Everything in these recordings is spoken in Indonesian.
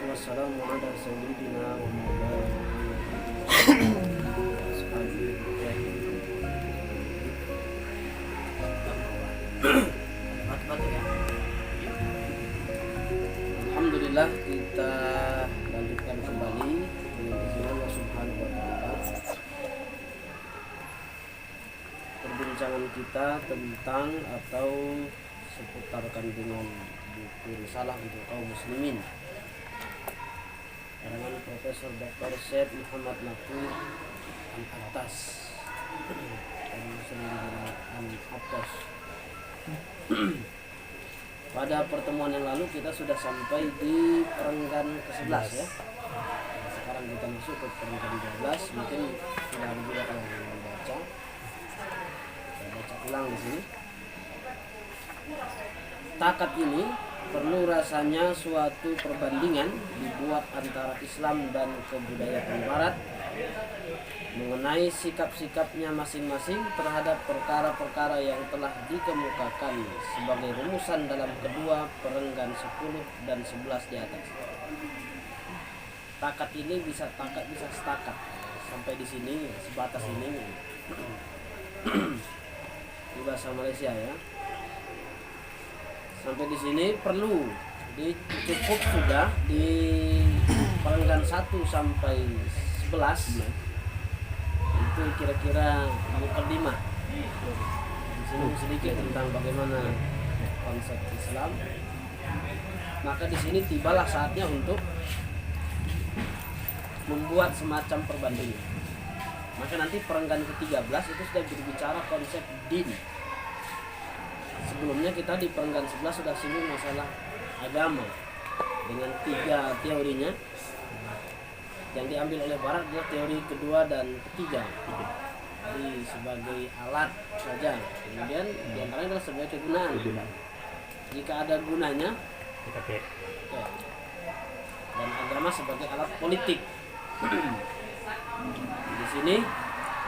wassalamu ala sayyidina wa maulana Alhamdulillah, kita lanjutkan kembali dengan izin Allah Subhanahu wa taala perbincangan kita tentang atau seputar kandungan buku risalah untuk kaum muslimin karangan Profesor Dr. Syed Muhammad Naqi Al-Attas dan Muslim Al-Attas. Pada pertemuan yang lalu kita sudah sampai di perenggan ke-11 ya. Sekarang kita masuk ke perenggan ke-12. Mungkin sudah ada juga yang membaca. Saya baca ulang di sini. Takat ini perlu rasanya suatu perbandingan dibuat antara Islam dan kebudayaan Barat mengenai sikap-sikapnya masing-masing terhadap perkara-perkara yang telah dikemukakan sebagai rumusan dalam kedua perenggan 10 dan 11 di atas. Takat ini bisa setakat sampai di sini sebatas ini di bahasa Malaysia ya. Sampai di sini perlu cukup sudah di perenggan 1 sampai 11 itu kira-kira mukadimah. Di sini sedikit tentang bagaimana konsep Islam. Maka di sini tibalah saatnya untuk membuat semacam perbandingan. Maka nanti perenggan ke-13 itu sudah berbicara konsep din. Sebelumnya kita di perenggan 11 sudah singgung masalah agama dengan 3 teorinya. Yang diambil oleh Barat adalah teori kedua dan ketiga, jadi sebagai alat saja. Kemudian diantaranya adalah sebagai kegunaan. Jika ada gunanya, ya. Dan agama sebagai alat politik. Di sini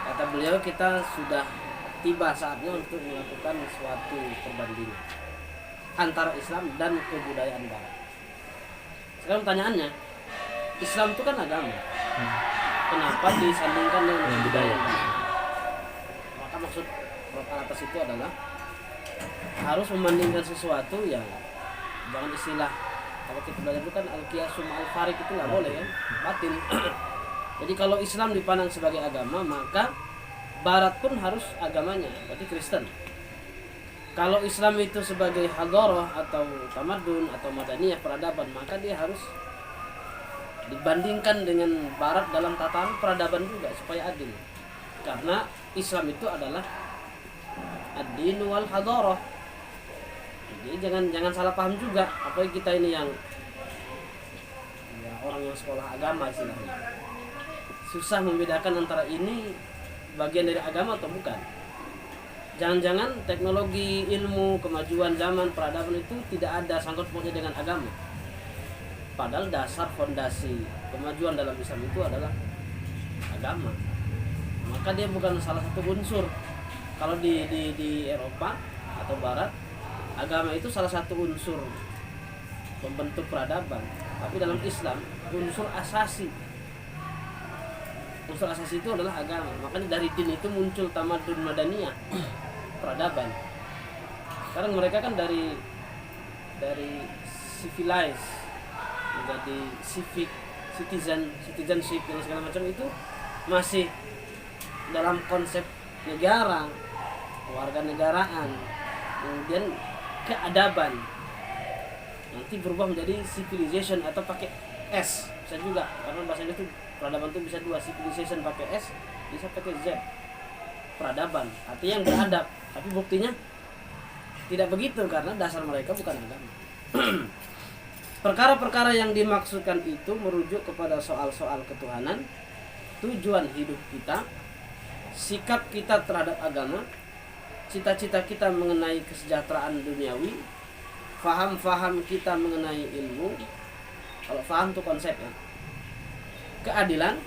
kata beliau kita sudah tiba saatnya untuk melakukan suatu perbandingan antara Islam dan kebudayaan Barat. Sekarang pertanyaannya, Islam itu kan agama. Kenapa disandingkan dengan budaya? Maka maksud Prof. Al-Attas itu adalah harus membandingkan sesuatu yang jangan istilah kalau kita belajar itu kan al-qiyasum al-farik itu nggak boleh ya, batin. Jadi kalau Islam dipandang sebagai agama, maka Barat pun harus agamanya, berarti Kristen. Kalau Islam itu sebagai hadarah atau tamadun atau madaniyah peradaban, maka dia harus dibandingkan dengan Barat dalam tatanan peradaban juga supaya adil. Karena Islam itu adalah ad-din wal hadarah. Jadi jangan salah paham juga. Apalagi kita ini yang ya, orang yang sekolah agama istilahnya. Susah membedakan antara ini bagian dari agama atau bukan. Jangan-jangan teknologi, ilmu, kemajuan zaman, peradaban itu tidak ada sangkut pautnya dengan agama. Padahal dasar fondasi kemajuan dalam Islam itu adalah agama. Maka dia bukan salah satu unsur. Kalau di Eropa atau Barat, agama itu salah satu unsur pembentuk peradaban. Tapi dalam Islam, unsur asasi itu adalah agama. Makanya dari din itu muncul tamadun madaniyah, peradaban. Sekarang mereka kan dari civilized menjadi citizenship dan segala macam itu masih dalam konsep negara, kewarganegaraan, kemudian keadaban. Nanti berubah menjadi civilization atau pakai S bisa juga, karena bahasanya itu peradaban itu bisa dua, civilization pakai S, bisa pakai Z, peradaban artinya yang beradab. Tapi buktinya tidak begitu karena dasar mereka bukan agama. Perkara-perkara yang dimaksudkan itu merujuk kepada soal-soal ketuhanan, tujuan hidup kita, sikap kita terhadap agama, cita-cita kita mengenai kesejahteraan duniawi, faham-faham kita mengenai ilmu. Kalau faham itu konsep ya. Keadilan,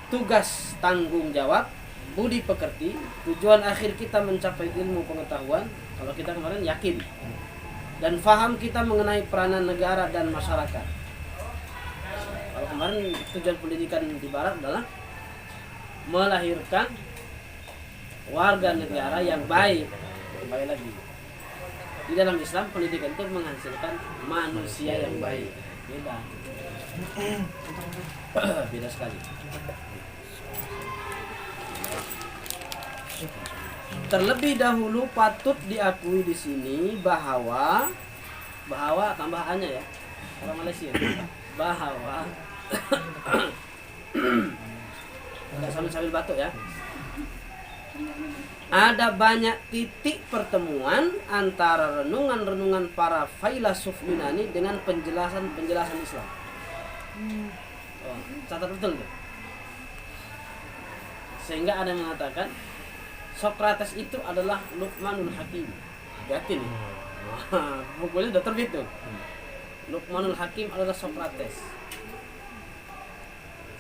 tugas tanggung jawab, budi pekerti, tujuan akhir kita mencapai ilmu pengetahuan. Kalau kita kemarin yakin. Dan faham kita mengenai peranan negara dan masyarakat. kemarin tujuan pendidikan di barat adalah melahirkan warga negara yang baik. Kembali lagi, di dalam Islam pendidikan itu menghasilkan manusia yang baik. Beda. Beda sekali. Terlebih dahulu patut diakui di sini bahwa tambahannya ya, orang Malaysia, bahwa nggak sambil batuk ya. Ada banyak titik pertemuan antara renungan-renungan para filsuf Yunani dengan penjelasan Islam. Oh, catat betul tuh. Sehingga ada yang mengatakan Sokrates itu adalah Luqmanul Hakim. Yakin nih? Bukunya sudah terbit tuh. Luqmanul Hakim adalah Sokrates.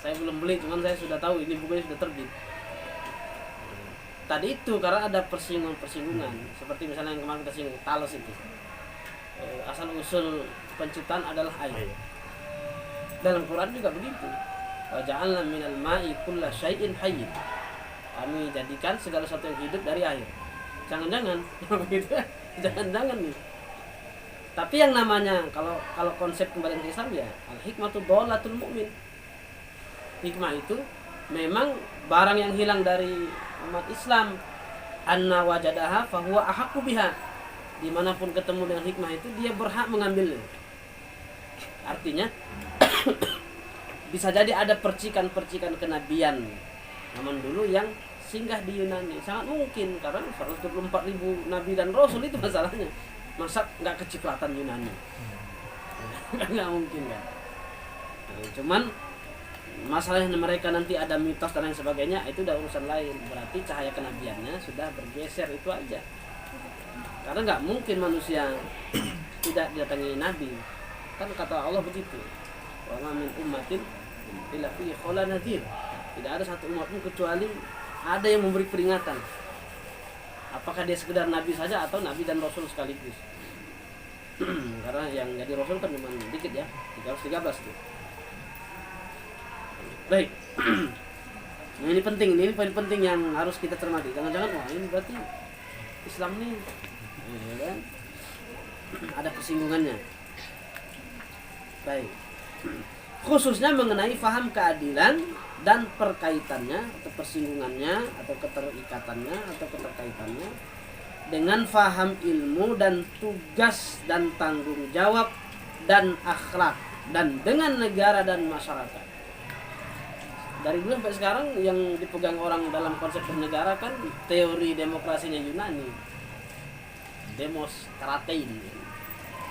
Saya belum beli, cuman saya sudah tahu ini bukunya sudah terbit. Tadi itu karena ada persinggungan, seperti misalnya yang kemarin kita singgung Thales itu. Asal usul penciptaan adalah air. Dalam Quran juga begitu. Wa ja'alna minal ma'i kulla syai'in hayyin. Kami jadikan segala sesuatu yang hidup dari air. Jangan-jangan begitu. Jangan-jangan nih. Tapi yang namanya kalau konsep kembali ke Islam ya al-hikmatu dhalatul mu'min. Hikmah itu memang barang yang hilang dari umat Islam. Anna wajadaha fahuwa ahaqqu biha. Dimanapun ketemu dengan hikmah itu dia berhak mengambilnya. Artinya bisa jadi ada percikan-percikan kenabian zaman dulu yang singgah di Yunani. Sangat mungkin karena 124.000 nabi dan rasul itu masalahnya. Masa nggak kecipratan Yunani? Nggak mungkin kan. Cuman masalahnya mereka nanti ada mitos dan lain sebagainya itu udah urusan lain. Berarti cahaya kenabiannya sudah bergeser, itu aja. Karena nggak mungkin manusia tidak didatangi nabi. Kan kata Allah begitu. Wa ma min ummatin illa fihi khala nadhir. Tidak ada satu umat pun kecuali ada yang memberi peringatan. Apakah dia sekedar nabi saja atau nabi dan rasul sekaligus? Karena yang jadi rasul kan cuma dikit ya, 313 tuh. Baik. Nah, ini poin penting yang harus kita cermati. Jangan-jangan wah ini berarti Islam nih ya kan? Ada persinggungannya. Baik. Khususnya mengenai faham keadilan dan perkaitannya atau persinggungannya atau keterikatannya atau keterkaitannya dengan faham ilmu dan tugas dan tanggung jawab dan akhlak dan dengan negara dan masyarakat. Dari dulu sampai sekarang yang dipegang orang dalam konsep bernegara kan teori demokrasinya Yunani, demos kratein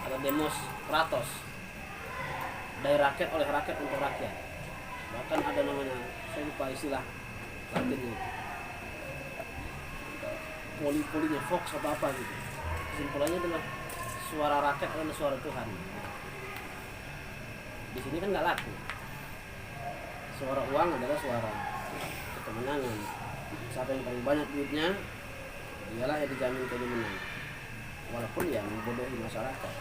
atau demos kratos, dari rakyat oleh rakyat untuk rakyat. Bahkan ada namanya, saya lupa istilah latinnya, polinya Vox atau apa gitu. Kesimpulannya adalah suara rakyat adalah suara Tuhan. Di sini kan nggak laku. Suara uang adalah suara kemenangan. Siapa yang paling banyak duitnya, dialah yang dijamin jadi menang. Walaupun ya membodohi masyarakat.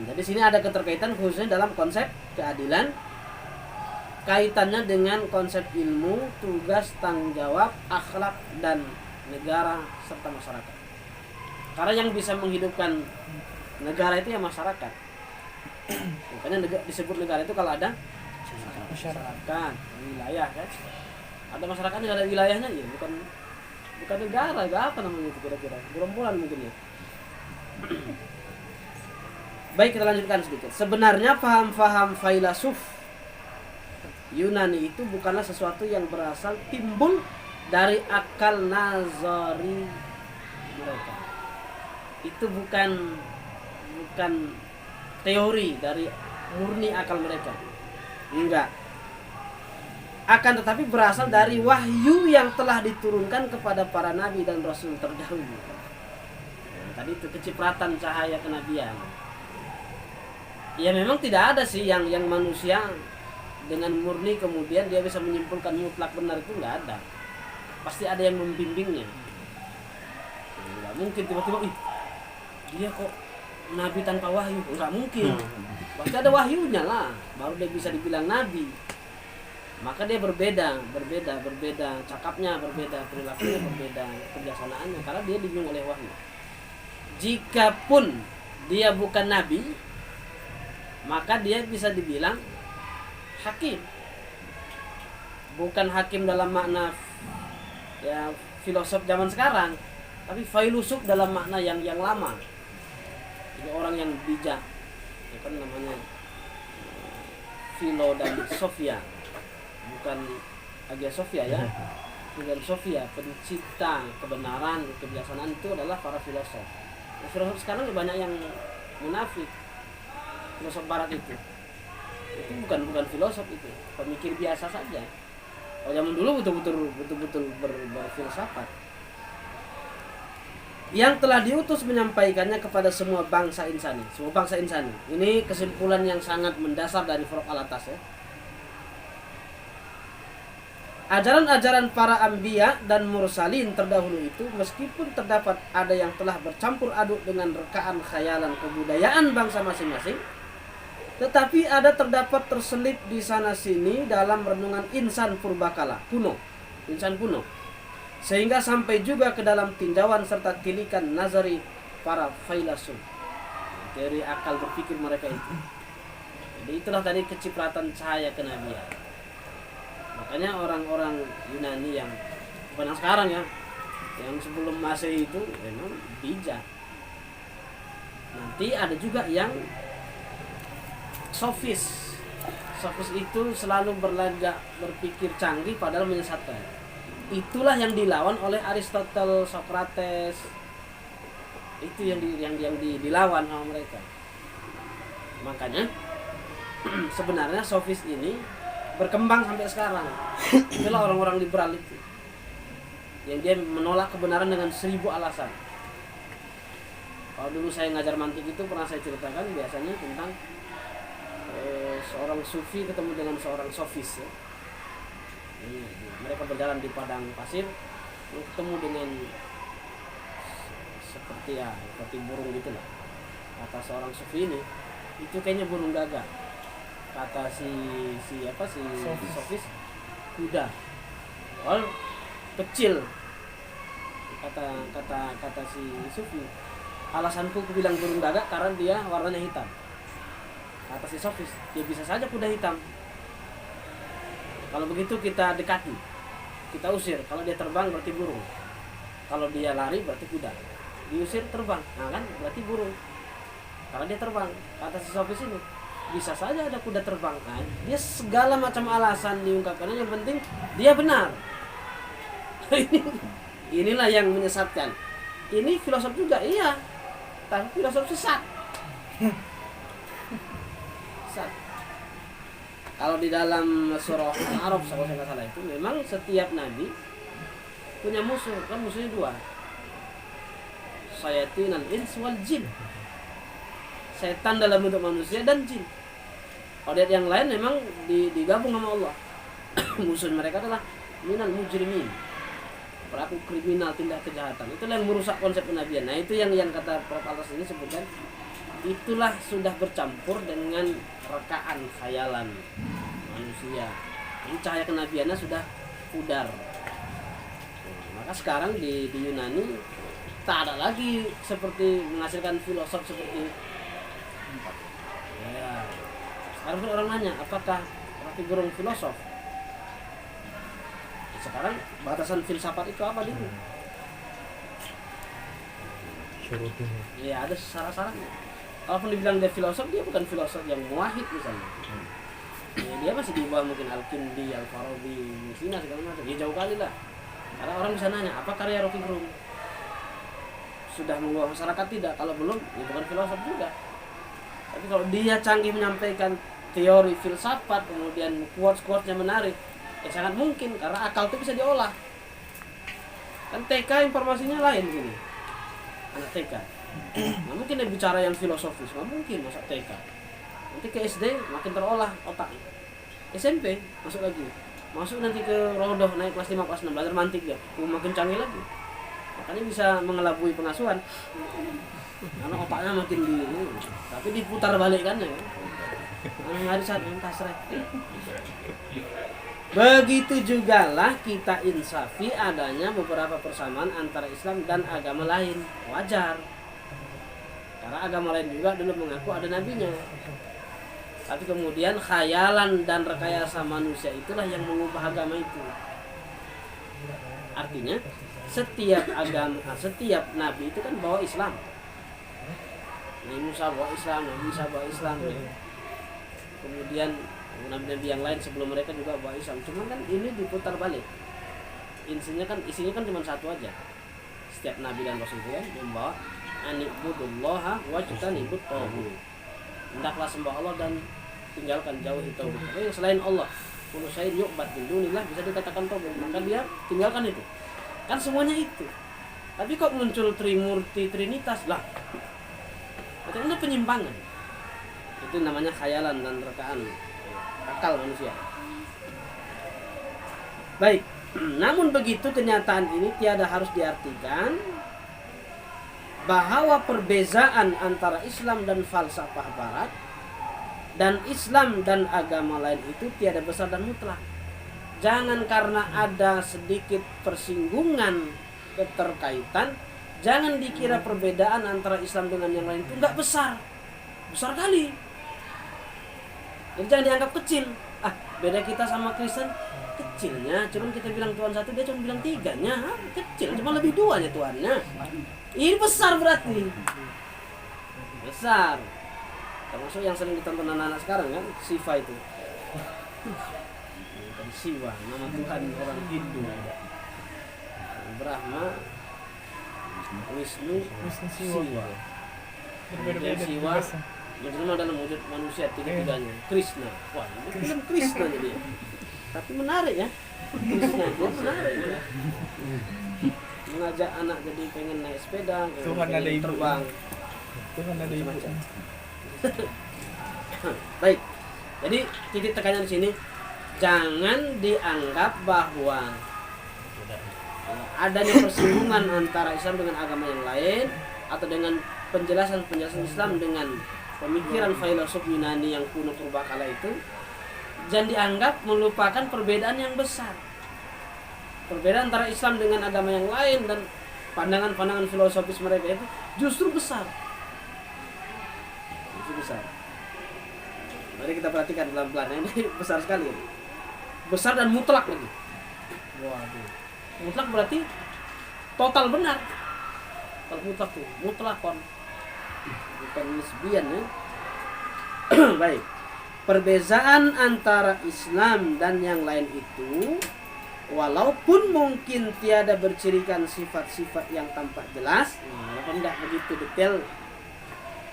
Jadi sini ada keterkaitan khususnya dalam konsep keadilan, kaitannya dengan konsep ilmu, tugas, tanggung jawab, akhlak dan negara serta masyarakat. Karena yang bisa menghidupkan negara itu ya masyarakat. Makanya disebut negara itu kalau ada masyarakat, wilayah kan. Ada masyarakat yang ada wilayahnya ya, bukan negara, apa namanya itu kira-kira? Gerombolan mungkin ya. Baik, kita lanjutkan sedikit. Sebenarnya paham-paham filsuf Yunani itu bukanlah sesuatu yang berasal timbul dari akal nazari mereka. Itu bukan teori dari murni akal mereka. Enggak. Akan tetapi berasal dari wahyu yang telah diturunkan kepada para nabi dan rasul terdahulu. Tadi itu kecipratan cahaya kenabian. Ya memang tidak ada sih yang manusia dengan murni kemudian dia bisa menyimpulkan mutlak benar, itu nggak ada. Pasti ada yang membimbingnya. Nggak mungkin tiba-tiba dia kok nabi tanpa wahyu, nggak mungkin. Pasti ada wahyunya lah, baru dia bisa dibilang nabi. Maka dia berbeda, cakapnya berbeda, perilakunya berbeda, kebiasaannya, karena dia dibimbing oleh wahyu. Jikapun dia bukan nabi, maka dia bisa dibilang hakim. Bukan hakim dalam makna ya filosof zaman sekarang, tapi filosof dalam makna yang lama. Jadi orang yang bijak, itu kan namanya Philo dan Sophia, bukan Hagia Sophia ya. Philo dan Sophia, pencipta kebenaran, kebijaksanaan, itu adalah para filosof. Nah, filosof sekarang banyak yang munafik. Filosof barat itu bukan filosof, itu pemikir biasa saja. Kalau zaman dulu betul-betul berfilsafat. Yang telah diutus menyampaikannya kepada semua bangsa insani. Semua bangsa insani. Ini kesimpulan yang sangat mendasar dari Furq al-atas ya. Ajaran-ajaran para anbiya dan mursalin terdahulu itu, meskipun terdapat ada yang telah bercampur aduk dengan rekaan khayalan kebudayaan bangsa masing-masing, tetapi ada terdapat terselip di sana sini dalam renungan insan purbakala kuno, insan kuno, sehingga sampai juga ke dalam tinjauan serta tilikan nazari para filsuf, dari akal berpikir mereka itu. Jadi itulah tadi kecipratan cahaya kenabian. Makanya orang-orang Yunani yang bukan sekarang ya, yang sebelum Masehi itu memang bijak. Nanti ada juga yang sofis. Sofis itu selalu berpikir canggih padahal menyesatkan. Itulah yang dilawan oleh Aristotle, Socrates. Itu yang dilawan sama mereka. Makanya sebenarnya sofis ini berkembang sampai sekarang. Itulah orang-orang liberal itu, yang dia menolak kebenaran dengan 1000 alasan. Kalau dulu saya ngajar mantik itu pernah saya ceritakan biasanya tentang seorang sufi ketemu dengan seorang sofis ya. Mereka berjalan di padang pasir, ketemu dengan seperti burung gitu lah. Kata seorang sufi ini, itu kayaknya burung gagak. Kata si sofis, kuda. Oh, kecil. Kata si sufi, alasanku bilang burung gagak karena dia warnanya hitam. Kata si sofis, dia bisa saja kuda hitam. Kalau begitu kita dekati, kita usir. Kalau dia terbang berarti burung. Kalau dia lari berarti kuda. Diusir terbang, nah kan berarti burung. Karena dia terbang. Kata si sofis ini, bisa saja ada kuda terbang kan. Dia segala macam alasan diungkapkan, yang penting dia benar. Inilah yang menyesatkan. Ini filosof juga, iya, tapi filosof sesat. Kalau di dalam surah Al-A'raf kalau saya nggak salah itu, memang setiap nabi punya musuh, kan musuhnya 2. Syayatinal ins wal jin. Setan dalam bentuk manusia dan jin. Kalau lihat yang lain memang digabung sama Allah. Musuh mereka adalah minal mujrimin, pelaku kriminal, tindak kejahatan. Itulah yang merusak konsep kenabian. Nah itu yang kata Prof. Atas ini sebutkan, itulah sudah bercampur dengan rekaan khayalan manusia. Ini cahaya kenabiannya sudah pudar. Maka sekarang di Yunani tak ada lagi seperti menghasilkan filosof seperti ya. Sekarang pun orang nanya, apakah Rocky Gerung filosof? Sekarang batasan filsafat itu apa dulu? Ya ada syarat-syaratnya. Kalaupun dibilang dia filosof, dia bukan filosof yang muahid misalnya. Ya, dia masih di bawah mungkin Al-Kindi, Al-Farabi, Sina segala macam. Ya jauh kali lah. Karena orang bisa nanya, apa karya Rocky Gerung? Sudah mengubah masyarakat? Tidak. Kalau belum, ya bukan filosof juga. Tapi kalau dia canggih menyampaikan teori filsafat, kemudian quotes-quotesnya menarik, ya sangat mungkin karena akal itu bisa diolah. Kan TK informasinya lain gini. Anak TK. Nggak mungkin dia bicara yang filosofis, nggak mungkin masa TK. Nanti ke SD makin terolah otaknya. SMP masuk lagi. Masuk nanti ke Rodoh, naik kelas 5, kelas 6, belajar mantik ya. Makin canggih lagi. Makanya bisa mengelabui pengasuhan. karena otaknya makin di tapi diputar balik kan ya. Hari saat tasreh. Begitu jugalah kita insafi adanya beberapa persamaan antara Islam dan agama lain. Wajar. Karena agama lain juga dulu mengaku ada nabinya. Tapi kemudian khayalan dan rekayasa manusia itulah yang mengubah agama itu. Artinya setiap agama, setiap nabi itu kan bawa Islam. Nabi Musa bawa Islam, Nabi Isa bawa Islam. Ya. Kemudian nabi-nabi yang lain sebelum mereka juga bawa Islam. Cuma kan ini diputar balik. Isinya kan cuma satu aja. Setiap nabi dan rasul itu kan membawa anibudullaha wajtanibut taghut. Hendaklah sembah Allah dan tinggalkan jauh itu. Tapi selain Allah, kullu syai'in yu'bad min dunillah bisa dikatakan taghut. Maka dia tinggalkan itu. Kan semuanya itu. Tapi kok muncul trimurti trinitas lah. Itu penyimpangan. Itu namanya khayalan dan rekaan akal manusia. Baik, namun begitu kenyataan ini tiada harus diartikan bahwa perbezaan antara Islam dan falsafah barat dan Islam dan agama lain itu tiada besar dan mutlak. Jangan karena ada sedikit persinggungan keterkaitan, jangan dikira perbedaan antara Islam dengan yang lain itu enggak besar. Besar kali. Jadi jangan dianggap kecil. Beda kita sama Kristen kecilnya, cuman kita bilang Tuhan satu, dia cuma bilang tiganya. Kecil, cuma lebih duanya Tuhannya. Ini besar berarti. Besar. Termasuk yang sering ditonton anak-anak sekarang kan, Siva itu. Bukan Siwa, nama Tuhan orang Hindu. Brahma, Wisnu, Siwa. Kemudian Siwa berjemaah dalam wujud manusia tiga-tiganya. Krishna. Wah, ini film Krishna jadi. Tapi menarik ya. Krishna itu menarik ya. Mengajak anak jadi pengen naik sepeda, pengen terbang. Tuhan ada ibu. Baik. Jadi titik tekannya di sini jangan dianggap bahwa adanya persinggungan antara Islam dengan agama yang lain atau dengan penjelasan Islam dengan pemikiran filosof Yunani yang kuno purbakala itu jangan dianggap melupakan perbedaan yang besar. Perbedaan antara Islam dengan agama yang lain dan pandangan-pandangan filosofis mereka itu justru besar. Justru besar. Mari kita perhatikan pelan-pelan, ini besar sekali. Besar dan mutlak lagi. Waduh. Mutlak berarti total benar. Kalau mutlak tuh, mutlakon. Bukan nisbian ya. Baik. Perbezaan antara Islam dan yang lain itu walaupun mungkin tiada bercirikan sifat-sifat yang tampak jelas, walaupun tidak begitu detail,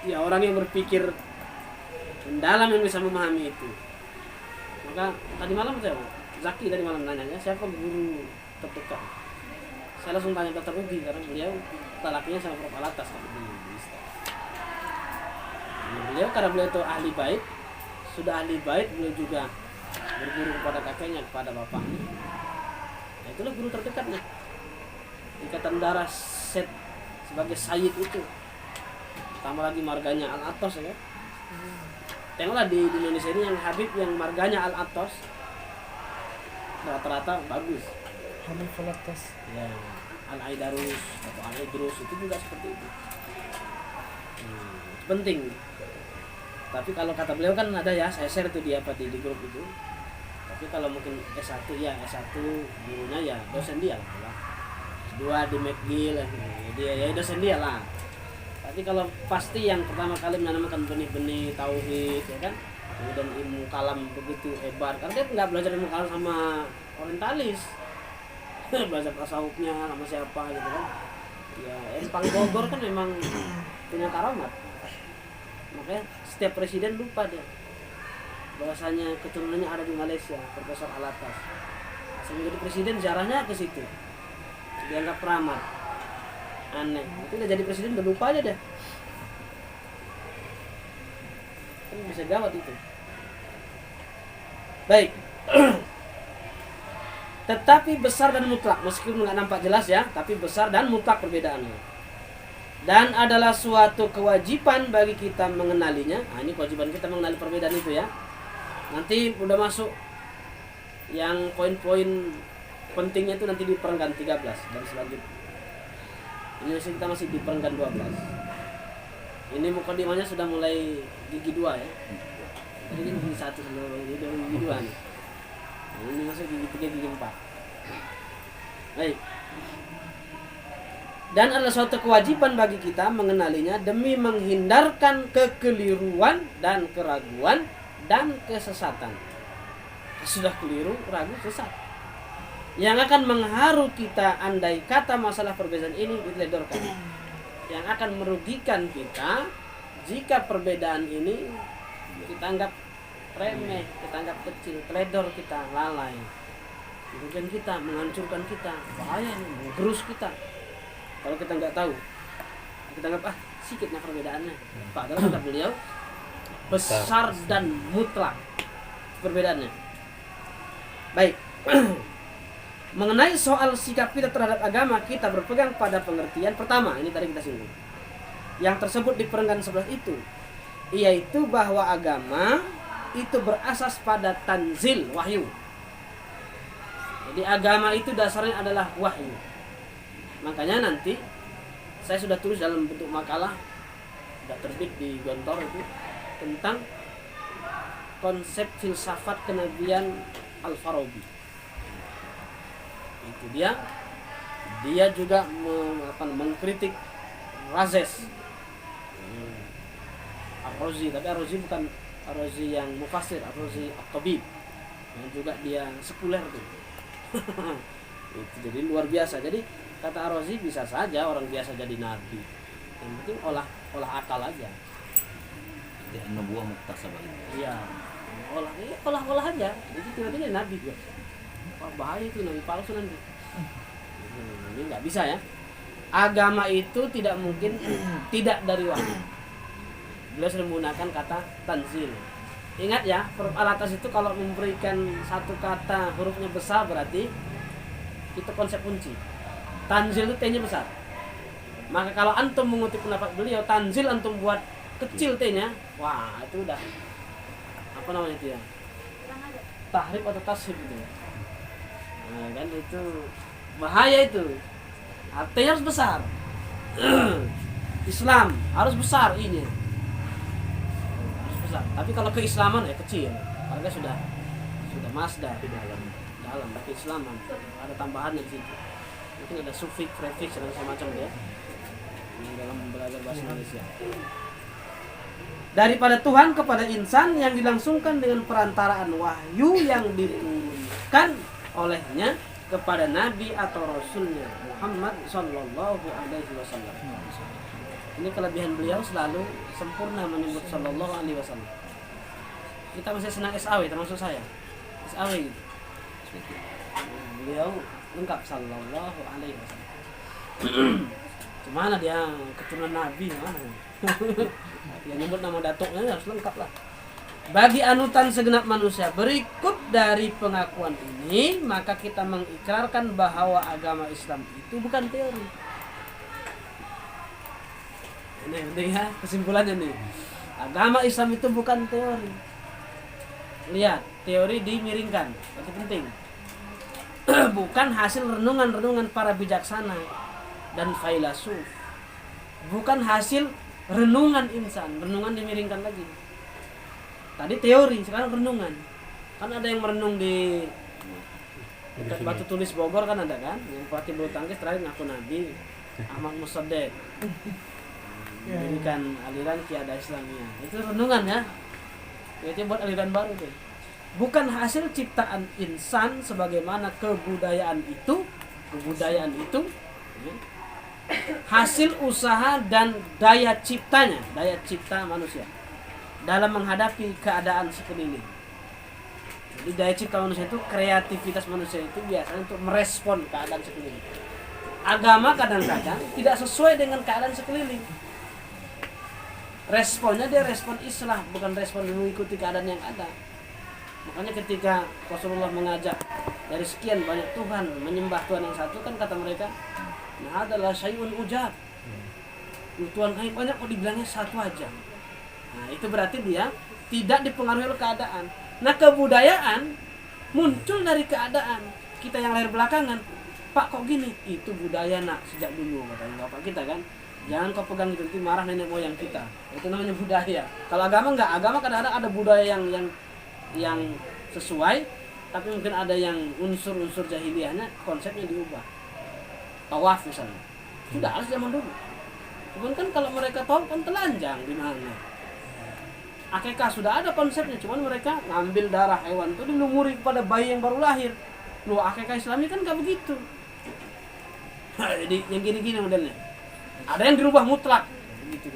ya orang yang berpikir mendalam yang bisa memahami itu. Maka tadi malam saya, Zaki tadi malam nanya, siapa guru terdekat? Saya langsung tanya Dr. Ugi karena beliau talaknya sama Prof. Alatas kan beliau karena beliau itu ahli bait, sudah ahli bait, beliau juga berguru kepada kakeknya, kepada bapaknya. Nah, itulah guru terdekatnya. Ikatan darah set sebagai sayyid itu. Tambah lagi marganya Al-Atos ya. Tengoklah di Indonesia ini yang Habib yang marganya Al-Atos rata-rata bagus. Habib Al-Atos. Ya, Al-Aidarus atau Al-Idrus itu juga seperti itu. Penting. Tapi kalau kata beliau kan ada ya, saya share tuh di grup itu. Tapi kalau mungkin S1 ya, S1 gurunya ya dosen dia lah. S2 di McGill, dia ya dosen dia lah. Tapi kalau pasti yang pertama kali menanamkan benih-benih tauhid ya kan, kemudian ilmu kalam begitu hebat, karena dia nggak belajar ilmu kalam sama orientalis, belajar tasawufnya sama siapa gitu kan. Ya Empang Bogor kan memang punya karamat, makanya setiap presiden lupa dia bahwasanya keturunannya ada di Malaysia, Profesor Alatas. Sehingga jadi presiden jarahnya ke situ, dianggap keramat. Aneh, itu udah jadi presiden udah lupa aja deh. Kan bisa gawat itu. Baik. Tetapi besar dan mutlak, meskipun nggak nampak jelas ya, tapi besar dan mutlak perbedaannya. Dan adalah suatu kewajiban bagi kita mengenalinya. Nah, ini kewajiban kita mengenali perbedaan itu ya. Nanti udah masuk yang poin-poin pentingnya itu nanti di perenggan 13 dan selanjutnya. Ini kita masih di perenggan 12. Ini mukadimahnya sudah mulai gigi 2 ya. Tadi kan gigi 1 sebelum ini udah gigi 2 nih. Nah, ini masuk gigi 3, gigi 4. Baik. Dan adalah suatu kewajiban bagi kita mengenalinya demi menghindarkan kekeliruan dan keraguan dan kesesatan. Sudah keliru, ragu, sesat. Yang akan mengharu kita andai kata masalah perbedaan ini diteledorkan. Yang akan merugikan kita jika perbedaan ini kita anggap remeh, kita anggap kecil, teledor kita, lalai. Merugikan kita, menghancurkan kita, bahaya, menggerus kita. Kalau kita nggak tahu, kita anggap sedikitnya perbedaannya. Padahal kata beliau besar dan mutlak perbedaannya. Baik. Mengenai soal sikap kita terhadap agama, kita berpegang pada pengertian pertama, ini tadi kita singgung. Yang tersebut di perenggan 11 itu, yaitu bahwa agama itu berasas pada tanzil, wahyu. Jadi agama itu dasarnya adalah wahyu. Makanya nanti saya sudah tulis dalam bentuk makalah, sudah terbit di Gontor itu, tentang konsep filsafat kenabian Al-Farabi. Itu dia juga mengkritik Razes, Ar-Razi, tapi Ar-Razi bukan Ar-Razi yang mufasir, Ar-Razi at-tabib, yang juga dia sekuler tuh. Itu jadi luar biasa. Jadi kata Ar-Razi bisa saja orang biasa jadi nabi, yang penting olah akal aja. Tidak membuah muktasabah ini. Iya, olah aja. Jadi tiba-tiba nabi juga. Wah, bahaya itu nabi palsu nanti. Ini nggak bisa ya. Agama itu tidak mungkin tidak dari wahyu. Beliau sering menggunakan kata tanzil. Ingat ya, huruf al atas itu kalau memberikan satu kata hurufnya besar berarti itu konsep kunci. Tanzil itu T-nya besar. Maka kalau antum mengutip pendapat beliau, tanzil antum buat kecil T-nya, wah itu udah apa namanya itu ya? Tahrif atau tashrif itu. Nah, kan itu bahaya itu. Artinya harus besar. Islam harus besar ini. Harus besar. Tapi kalau keislaman ya kecil. Karena sudah masdar di dalam keislaman. Ada tambahannya di situ. Mungkin ada sufik, prefix dan semacam ya. Ini dalam belajar bahasa Indonesia. Daripada Tuhan kepada insan yang dilangsungkan dengan perantaraan wahyu yang diturunkan olehnya kepada Nabi atau Rasulnya Muhammad Sallallahu Alaihi Wasallam. Ini kelebihan beliau, selalu sempurna menyebut Sallallahu Alaihi Wasallam. Kita masih senang SAW, termasuk saya SAW gitu. Beliau lengkap Sallallahu Alaihi Wasallam. Gimana dia keturunan Nabi mana? Yang nyebut nama datuknya harus lengkap lah. Bagi anutan segenap manusia berikut dari pengakuan ini, maka kita mengikrarkan bahwa agama Islam itu bukan teori. Ini penting ya, kesimpulannya nih. Agama Islam itu bukan teori. Lihat, teori dimiringkan, itu penting. Bukan hasil renungan-renungan para bijaksana dan filsuf. Bukan hasil renungan insan, renungan dimiringkan lagi. Tadi teori, sekarang renungan. Kan ada yang merenung di dekat Batu Tulis Bogor kan ada kan, yang pelatih bulu tangkis terakhir ngaku Nabi Ahmad Musaddiq. Mendirikan aliran Qiyadah Islamiyah. Itu renungan ya. Itu buat aliran baru tuh. Bukan hasil ciptaan insan sebagaimana kebudayaan itu hasil usaha dan daya ciptanya, daya cipta manusia dalam menghadapi keadaan sekeliling. Jadi daya cipta manusia itu, kreativitas manusia itu biasanya untuk merespon keadaan sekeliling. Agama kadang-kadang tidak sesuai dengan keadaan sekeliling. Responnya dia respon islah, bukan respon mengikuti keadaan yang ada. Makanya ketika Rasulullah mengajak dari sekian banyak Tuhan menyembah Tuhan yang satu, kan kata mereka, nah adalah syai'un ujab. Tuhan banyak kok dibilangnya satu aja. Nah itu berarti dia tidak dipengaruhi oleh keadaan. Nah kebudayaan muncul dari keadaan. Kita yang lahir belakangan, Pak kok gini? Itu budaya nak sejak dulu katanya bapak kita kan. Jangan kau pegang itu, nanti marah nenek moyang kita. Itu namanya budaya. Kalau agama enggak, agama kadang-kadang ada budaya yang sesuai, tapi mungkin ada yang unsur-unsur jahiliyahnya konsepnya diubah. Tawaf misalnya, sudah harus zaman dulu. Cuman kan kalau mereka tahu kan telanjang di mana. Akikah sudah ada konsepnya, cuman mereka ngambil darah hewan itu dilumuri kepada bayi yang baru lahir. Loh akikah Islami kan nggak begitu. Jadi yang gini-gini modelnya. Ada yang dirubah mutlak, gitu.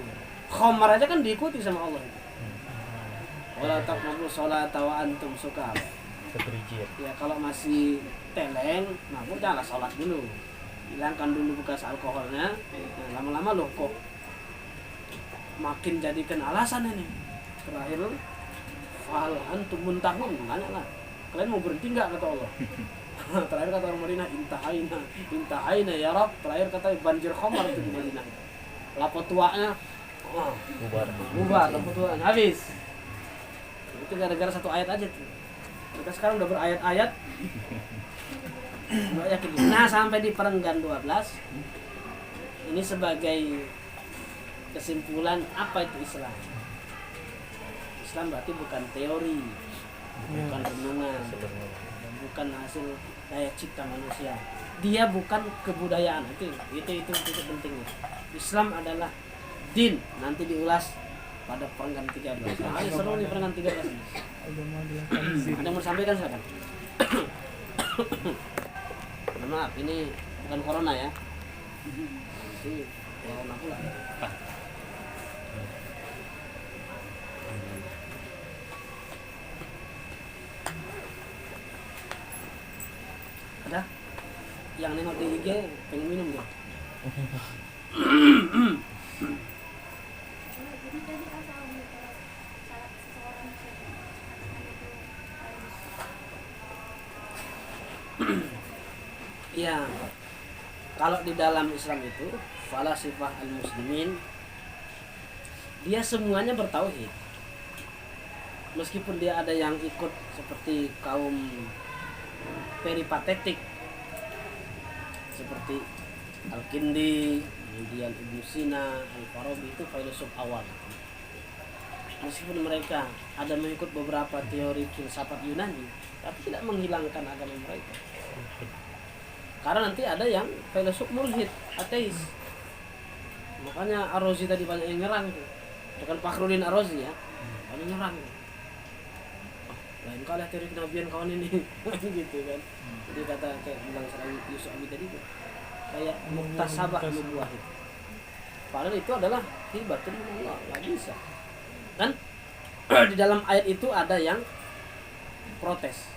Khamar aja kan diikuti sama Allah. Wala taqrabu sholata wa antum sukar. Terperinci. Ya kalau masih teleng, mabuk janganlah sholat dulu. Hilangkan dulu bekas alkoholnya. Nah, lama-lama loh kok makin jadikan alasan ini. Terakhir fal antum muntahun, nanya lah. Kalian mau berhenti enggak kata Allah? Terakhir kata orang Madinah intahaina ya Rabb. Terakhir kata banjir khamar itu di Madinah. Lapo tuanya bubar lapo tuanya habis. Itu gara-gara satu ayat aja tuh. Kita sekarang udah berayat-ayat. Nggak yakin. Nah sampai di perenggan 12 ini sebagai kesimpulan apa itu Islam. Islam berarti bukan teori, bukan renungan, bukan hasil daya cipta manusia. Dia bukan kebudayaan. Itu pentingnya. Islam adalah din. Nanti diulas pada perenggan 13. Nah, seru nih perenggan 13 ini. Ada yang mau disampaikan silakan. Maaf, ini bukan corona ya. Ini corona pula. Ada yang nengok di IG pengen minum dia. Ya, kalau di dalam Islam itu falasifah al-muslimin dia semuanya bertauhid. Meskipun dia ada yang ikut seperti kaum peripatetik seperti Al-Kindi, kemudian Ibnu Sina, Al-Farabi itu filsuf awal. Meskipun mereka ada mengikut beberapa teori filsafat Yunani, tapi tidak menghilangkan agama mereka. Karena nanti ada yang filsuf mulhid, ateis. Makanya Ar-Razi tadi banyak yang nyerang tuh. Bukan Fakhruddin Ar-Razi ya, banyak nyerang. Lain kali teori kenabian kawan ini, gitu kan. Jadi kata kayak bilang serang Yusuf Abi tadi tuh, kayak muktasabah nubuwah itu. Padahal itu adalah hibatun Allah, nggak bisa. Kan di dalam ayat itu ada yang protes.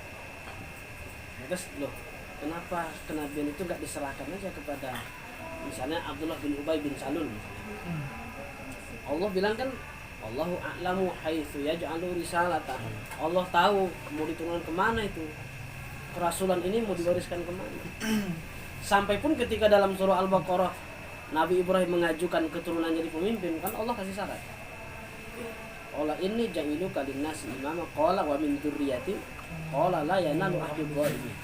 Protes loh. Kenapa kenabian itu nggak diserahkan aja kepada misalnya Abdullah bin Ubay bin Salul misalnya. Allah bilang kan Allahu a'lamu haitsu yaj'alu risalatahu. Allah tahu mau diturunkan kemana itu kerasulan ini, mau diwariskan kemana. Sampai pun ketika dalam surah Al-Baqarah Nabi Ibrahim mengajukan keturunan jadi pemimpin, kan Allah kasih syarat. Qala inni ja'iluka lin-nasi imama qala wa min dzurriyyati qala la yanalu ahdi dzalimin.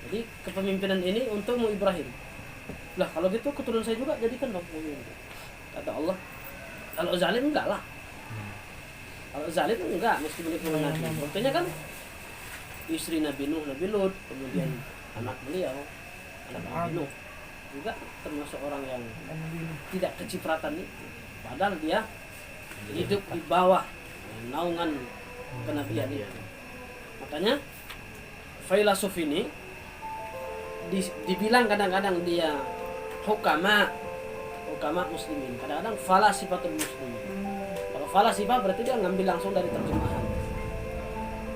Jadi kepemimpinan ini untukmu Ibrahim. Lah kalau gitu keturunan saya juga jadikan dong pemimpin. Kata Allah, kalau zalim enggak lah. Kalau zalim enggak, mesti milik Nabi. Buktinya kan istri Nabi Nuh, Nabi Lut, kemudian anak beliau, anak Nabi Nuh juga termasuk orang yang tidak kecipratan itu. Padahal dia hidup di bawah naungan kenabian itu. Makanya filsuf ini dibilang kadang-kadang dia hukama muslimin, kadang-kadang falasifatul muslimin. Kalau falasifah berarti dia ngambil langsung dari terjemahan.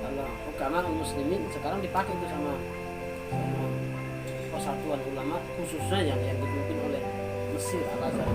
Kalau hukama muslimin sekarang dipakai itu sama persatuan ulama khususnya yang dipimpin oleh Mesir Al-Azhar.